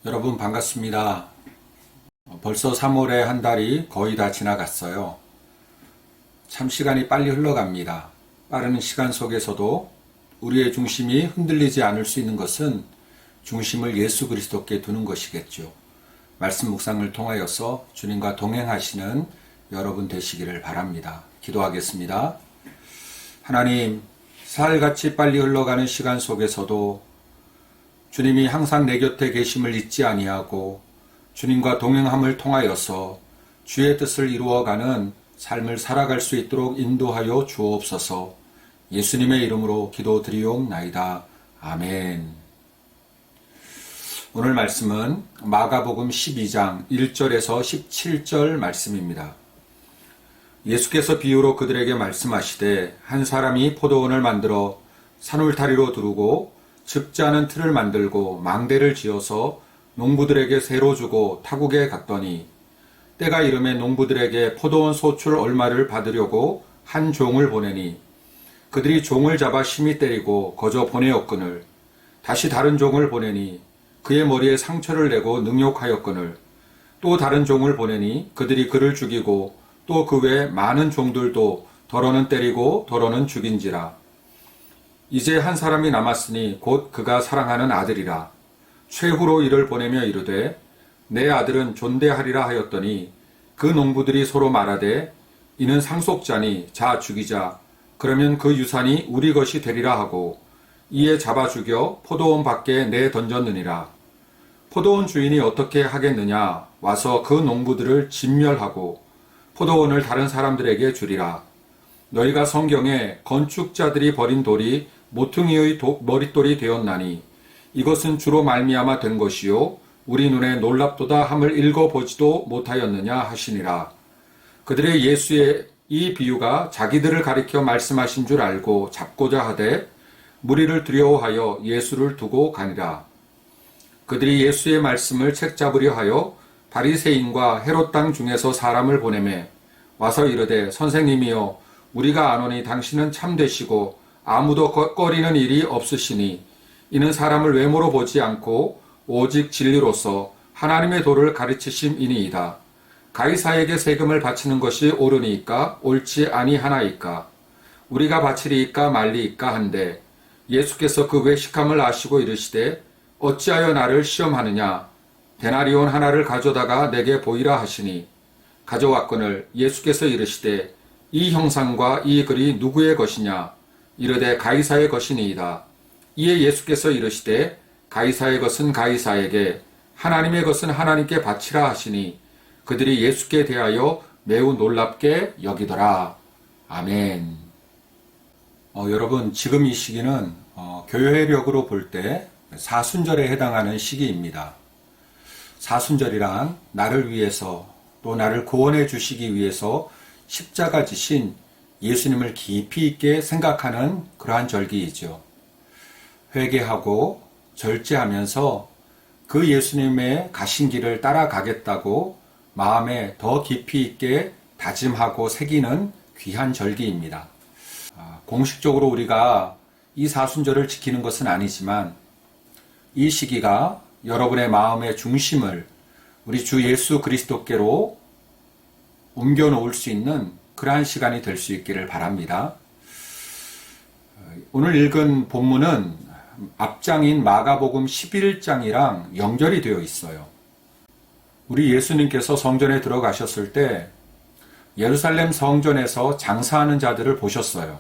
여러분 반갑습니다. 벌써 3월의 한 달이 거의 다 지나갔어요. 참 시간이 빨리 흘러갑니다. 빠른 시간 속에서도 우리의 중심이 흔들리지 않을 수 있는 것은 중심을 예수 그리스도께 두는 것이겠죠. 말씀 묵상을 통하여서 주님과 동행하시는 여러분 되시기를 바랍니다. 기도하겠습니다. 하나님, 사흘같이 빨리 흘러가는 시간 속에서도 주님이 항상 내 곁에 계심을 잊지 아니하고 주님과 동행함을 통하여서 주의 뜻을 이루어가는 삶을 살아갈 수 있도록 인도하여 주옵소서. 예수님의 이름으로 기도드리옵나이다. 아멘. 오늘 말씀은 마가복음 12장 1절에서 17절 말씀입니다. 예수께서 비유로 그들에게 말씀하시되 한 사람이 포도원을 만들어 산울타리로 두르고 즙자는 틀을 만들고 망대를 지어서 농부들에게 새로 주고 타국에 갔더니 때가 이름에 농부들에게 포도원 소출 얼마를 받으려고 한 종을 보내니 그들이 종을 잡아 심히 때리고 거저 보내었거늘 다시 다른 종을 보내니 그의 머리에 상처를 내고 능욕하였거늘 또 다른 종을 보내니 그들이 그를 죽이고 또 그 외 많은 종들도 더러는 때리고 더러는 죽인지라. 이제 한 사람이 남았으니 곧 그가 사랑하는 아들이라. 최후로 이를 보내며 이르되 내 아들은 존대하리라 하였더니 그 농부들이 서로 말하되 이는 상속자니 자 죽이자. 그러면 그 유산이 우리 것이 되리라 하고 이에 잡아 죽여 포도원 밖에 내 던졌느니라. 포도원 주인이 어떻게 하겠느냐. 와서 그 농부들을 진멸하고 포도원을 다른 사람들에게 주리라. 너희가 성경에 건축자들이 버린 돌이 모퉁이의 머릿돌이 되었나니 이것은 주로 말미암아 된 것이요 우리 눈에 놀랍도다 함을 읽어보지도 못하였느냐 하시니라. 그들의 예수의 이 비유가 자기들을 가리켜 말씀하신 줄 알고 잡고자 하되 무리를 두려워하여 예수를 두고 가니라. 그들이 예수의 말씀을 책잡으려 하여 바리새인과 헤롯 땅 중에서 사람을 보내매 와서 이르되 선생님이여 우리가 아노니 당신은 참되시고 아무도 꺼리는 일이 없으시니 이는 사람을 외모로 보지 않고 오직 진리로서 하나님의 도를 가르치심이니이다. 가이사에게 세금을 바치는 것이 옳으니까 옳지 아니하나이까. 우리가 바치리이까 말리이까 한데 예수께서 그 외식함을 아시고 이르시되 어찌하여 나를 시험하느냐. 데나리온 하나를 가져다가 내게 보이라 하시니 가져왔거늘 예수께서 이르시되 이 형상과 이 글이 누구의 것이냐. 이르되 가이사의 것이니이다. 이에 예수께서 이르시되 가이사의 것은 가이사에게 하나님의 것은 하나님께 바치라 하시니 그들이 예수께 대하여 매우 놀랍게 여기더라. 아멘. 여러분 지금 이 시기는 교회력으로 볼 때 사순절에 해당하는 시기입니다. 사순절이란 나를 위해서 또 나를 구원해 주시기 위해서 십자가 지신 예수님을 깊이 있게 생각하는 그러한 절기이죠. 회개하고 절제하면서 그 예수님의 가신 길을 따라가겠다고 마음에 더 깊이 있게 다짐하고 새기는 귀한 절기입니다. 공식적으로 우리가 이 사순절을 지키는 것은 아니지만 이 시기가 여러분의 마음의 중심을 우리 주 예수 그리스도께로 옮겨 놓을 수 있는 그러한 시간이 될 수 있기를 바랍니다. 오늘 읽은 본문은 앞장인 마가복음 11장이랑 연결이 되어 있어요. 우리 예수님께서 성전에 들어가셨을 때 예루살렘 성전에서 장사하는 자들을 보셨어요.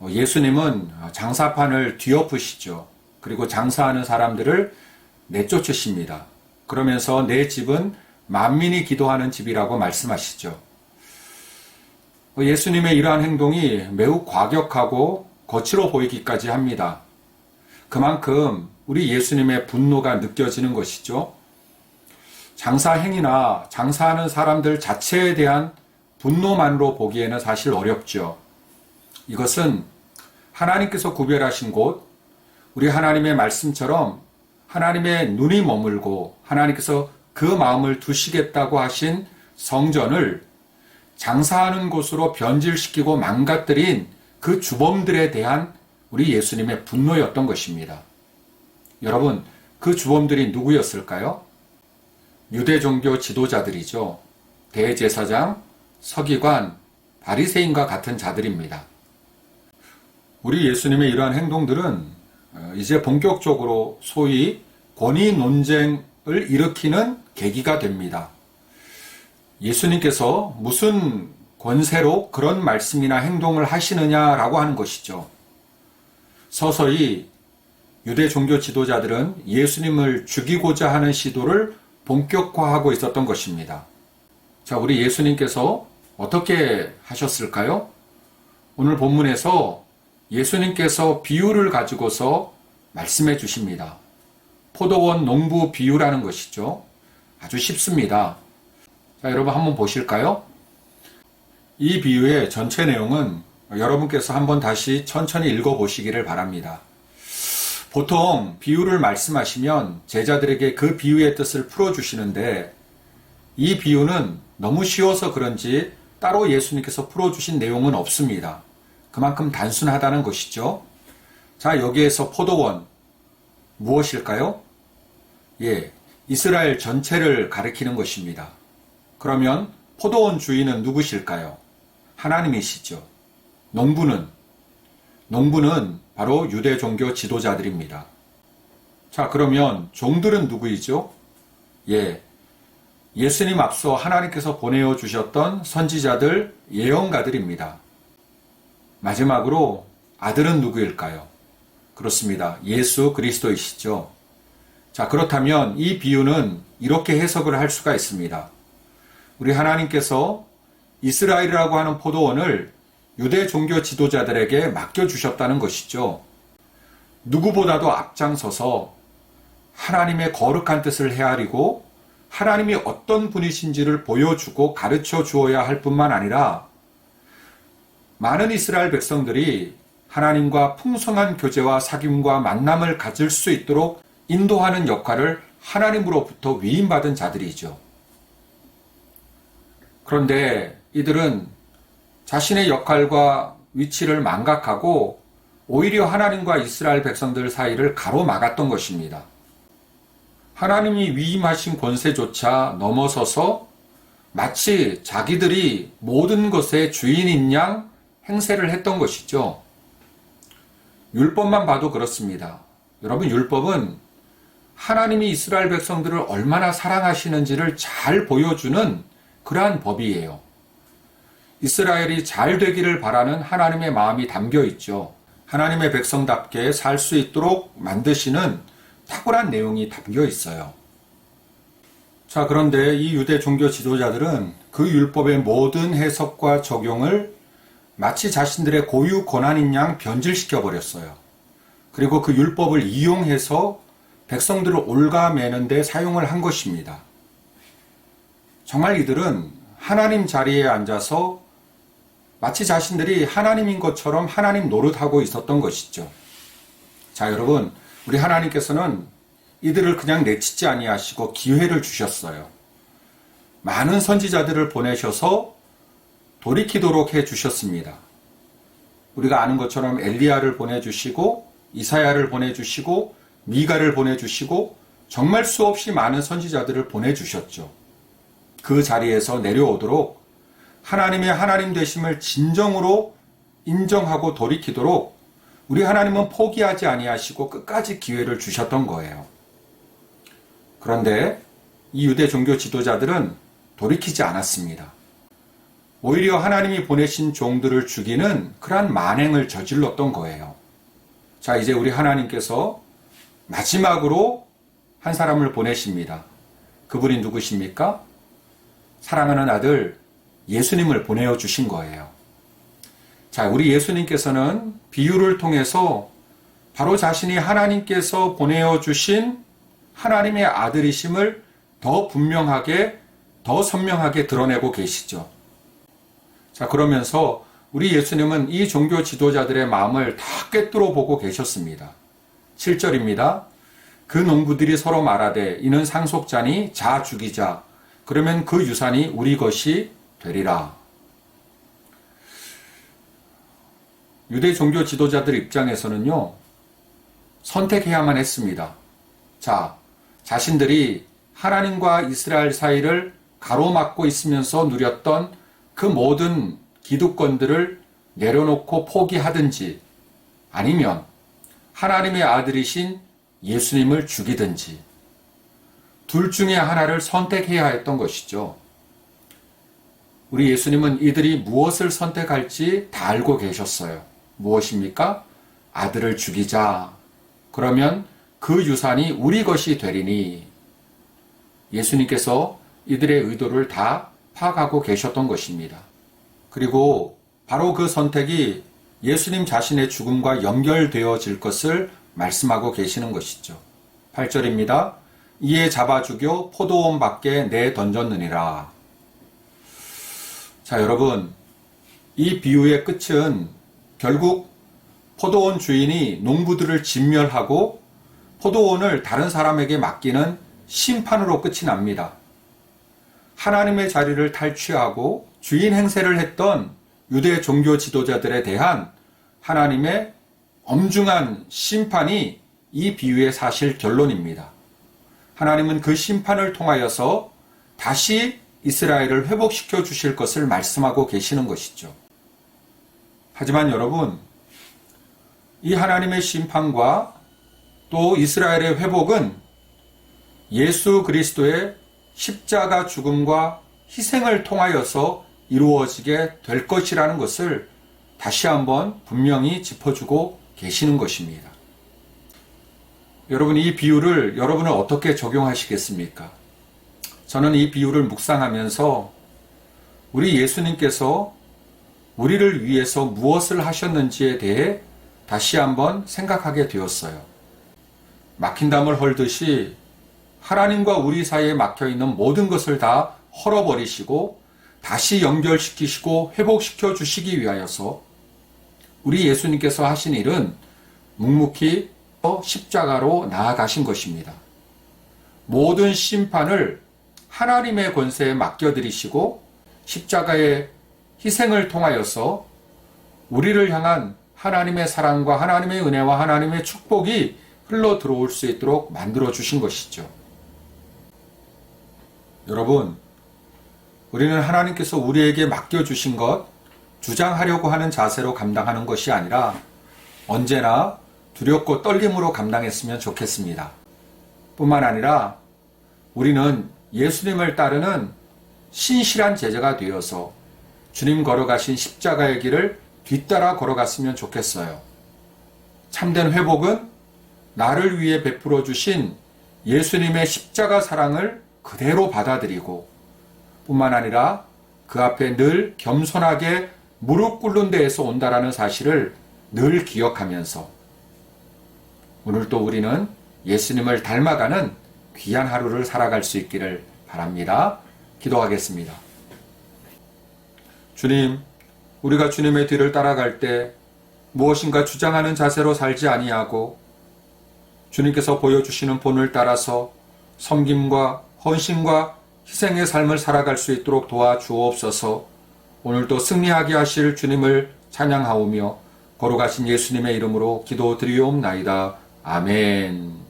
예수님은 장사판을 뒤엎으시죠. 그리고 장사하는 사람들을 내쫓으십니다. 그러면서 내 집은 만민이 기도하는 집이라고 말씀하시죠. 예수님의 이러한 행동이 매우 과격하고 거칠어 보이기까지 합니다. 그만큼 우리 예수님의 분노가 느껴지는 것이죠. 장사 행위나 장사하는 사람들 자체에 대한 분노만으로 보기에는 사실 어렵죠. 이것은 하나님께서 구별하신 곳, 우리 하나님의 말씀처럼 하나님의 눈이 머물고 하나님께서 그 마음을 두시겠다고 하신 성전을 장사하는 곳으로 변질시키고 망가뜨린 그 주범들에 대한 우리 예수님의 분노였던 것입니다. 여러분, 그 주범들이 누구였을까요? 유대 종교 지도자들이죠. 대제사장, 서기관, 바리새인과 같은 자들입니다. 우리 예수님의 이러한 행동들은 이제 본격적으로 소위 권위 논쟁을 일으키는 계기가 됩니다. 예수님께서 무슨 권세로 그런 말씀이나 행동을 하시느냐라고 하는 것이죠. 서서히 유대 종교 지도자들은 예수님을 죽이고자 하는 시도를 본격화하고 있었던 것입니다. 자, 우리 예수님께서 어떻게 하셨을까요? 오늘 본문에서 예수님께서 비유를 가지고서 말씀해 주십니다. 포도원 농부 비유라는 것이죠. 아주 쉽습니다. 자, 여러분 한번 보실까요? 이 비유의 전체 내용은 여러분께서 한번 다시 천천히 읽어보시기를 바랍니다. 보통 비유를 말씀하시면 제자들에게 그 비유의 뜻을 풀어주시는데 이 비유는 너무 쉬워서 그런지 따로 예수님께서 풀어주신 내용은 없습니다. 그만큼 단순하다는 것이죠. 자, 여기에서 포도원 무엇일까요? 예, 이스라엘 전체를 가리키는 것입니다. 그러면 포도원 주인은 누구실까요? 하나님이시죠. 농부는 바로 유대 종교 지도자들입니다. 자, 그러면 종들은 누구이죠? 예, 예수님 앞서 하나님께서 보내어 주셨던 선지자들, 예언가들입니다. 마지막으로 아들은 누구일까요? 그렇습니다. 예수 그리스도이시죠. 자, 그렇다면 이 비유는 이렇게 해석을 할 수가 있습니다. 우리 하나님께서 이스라엘이라고 하는 포도원을 유대 종교 지도자들에게 맡겨주셨다는 것이죠. 누구보다도 앞장서서 하나님의 거룩한 뜻을 헤아리고 하나님이 어떤 분이신지를 보여주고 가르쳐 주어야 할 뿐만 아니라 많은 이스라엘 백성들이 하나님과 풍성한 교제와 사귐과 만남을 가질 수 있도록 인도하는 역할을 하나님으로부터 위임받은 자들이죠. 그런데 이들은 자신의 역할과 위치를 망각하고 오히려 하나님과 이스라엘 백성들 사이를 가로막았던 것입니다. 하나님이 위임하신 권세조차 넘어서서 마치 자기들이 모든 것의 주인인 양 행세를 했던 것이죠. 율법만 봐도 그렇습니다. 여러분, 율법은 하나님이 이스라엘 백성들을 얼마나 사랑하시는지를 잘 보여주는 그러한 법이에요. 이스라엘이 잘 되기를 바라는 하나님의 마음이 담겨 있죠. 하나님의 백성답게 살 수 있도록 만드시는 탁월한 내용이 담겨 있어요. 자, 그런데 이 유대 종교 지도자들은 그 율법의 모든 해석과 적용을 마치 자신들의 고유 권한인 양 변질시켜 버렸어요. 그리고 그 율법을 이용해서 백성들을 올가매는 데 사용을 한 것입니다. 정말 이들은 하나님 자리에 앉아서 마치 자신들이 하나님인 것처럼 하나님 노릇하고 있었던 것이죠. 자, 여러분, 우리 하나님께서는 이들을 그냥 내치지 아니하시고 기회를 주셨어요. 많은 선지자들을 보내셔서 돌이키도록 해주셨습니다. 우리가 아는 것처럼 엘리야를 보내주시고 이사야를 보내주시고 미가를 보내주시고 정말 수없이 많은 선지자들을 보내주셨죠. 그 자리에서 내려오도록 하나님의 하나님 되심을 진정으로 인정하고 돌이키도록 우리 하나님은 포기하지 아니하시고 끝까지 기회를 주셨던 거예요. 그런데 이 유대 종교 지도자들은 돌이키지 않았습니다. 오히려 하나님이 보내신 종들을 죽이는 그러한 만행을 저질렀던 거예요. 자, 이제 우리 하나님께서 마지막으로 한 사람을 보내십니다. 그분이 누구십니까? 사랑하는 아들 예수님을 보내어 주신 거예요. 자, 우리 예수님께서는 비유를 통해서 바로 자신이 하나님께서 보내어 주신 하나님의 아들이심을 더 분명하게, 더 선명하게 드러내고 계시죠. 자, 그러면서 우리 예수님은 이 종교 지도자들의 마음을 다 꿰뚫어 보고 계셨습니다. 7절입니다. 그 농부들이 서로 말하되 이는 상속자니 자 죽이자. 그러면 그 유산이 우리 것이 되리라. 유대 종교 지도자들 입장에서는요, 선택해야만 했습니다. 자, 자신들이 하나님과 이스라엘 사이를 가로막고 있으면서 누렸던 그 모든 기득권들을 내려놓고 포기하든지 아니면 하나님의 아들이신 예수님을 죽이든지 둘 중에 하나를 선택해야 했던 것이죠. 우리 예수님은 이들이 무엇을 선택할지 다 알고 계셨어요. 무엇입니까? 아들을 죽이자. 그러면 그 유산이 우리 것이 되리니. 예수님께서 이들의 의도를 다 파악하고 계셨던 것입니다. 그리고 바로 그 선택이 예수님 자신의 죽음과 연결되어질 것을 말씀하고 계시는 것이죠. 8절입니다. 이에 잡아 죽여 포도원 밖에 내던졌느니라. 자, 여러분, 이 비유의 끝은 결국 포도원 주인이 농부들을 진멸하고 포도원을 다른 사람에게 맡기는 심판으로 끝이 납니다. 하나님의 자리를 탈취하고 주인 행세를 했던 유대 종교 지도자들에 대한 하나님의 엄중한 심판이 이 비유의 사실 결론입니다. 하나님은 그 심판을 통하여서 다시 이스라엘을 회복시켜 주실 것을 말씀하고 계시는 것이죠. 하지만 여러분, 이 하나님의 심판과 또 이스라엘의 회복은 예수 그리스도의 십자가 죽음과 희생을 통하여서 이루어지게 될 것이라는 것을 다시 한번 분명히 짚어주고 계시는 것입니다. 여러분, 이 비유를 여러분은 어떻게 적용하시겠습니까? 저는 이 비유를 묵상하면서 우리 예수님께서 우리를 위해서 무엇을 하셨는지에 대해 다시 한번 생각하게 되었어요. 막힌 담을 헐듯이 하나님과 우리 사이에 막혀있는 모든 것을 다 헐어버리시고 다시 연결시키시고 회복시켜 주시기 위하여서 우리 예수님께서 하신 일은 묵묵히 십자가로 나아가신 것입니다. 모든 심판을 하나님의 권세에 맡겨드리시고 십자가의 희생을 통하여서 우리를 향한 하나님의 사랑과 하나님의 은혜와 하나님의 축복이 흘러 들어올 수 있도록 만들어 주신 것이죠. 여러분, 우리는 하나님께서 우리에게 맡겨주신 것 주장하려고 하는 자세로 감당하는 것이 아니라 언제나 두렵고 떨림으로 감당했으면 좋겠습니다. 뿐만 아니라 우리는 예수님을 따르는 신실한 제자가 되어서 주님 걸어가신 십자가의 길을 뒤따라 걸어갔으면 좋겠어요. 참된 회복은 나를 위해 베풀어 주신 예수님의 십자가 사랑을 그대로 받아들이고 뿐만 아니라 그 앞에 늘 겸손하게 무릎 꿇는 데에서 온다라는 사실을 늘 기억하면서 오늘도 우리는 예수님을 닮아가는 귀한 하루를 살아갈 수 있기를 바랍니다. 기도하겠습니다. 주님, 우리가 주님의 뒤를 따라갈 때 무엇인가 주장하는 자세로 살지 아니하고 주님께서 보여주시는 본을 따라서 섬김과 헌신과 희생의 삶을 살아갈 수 있도록 도와주옵소서. 오늘도 승리하게 하실 주님을 찬양하오며 거룩하신 예수님의 이름으로 기도드리옵나이다. 아멘.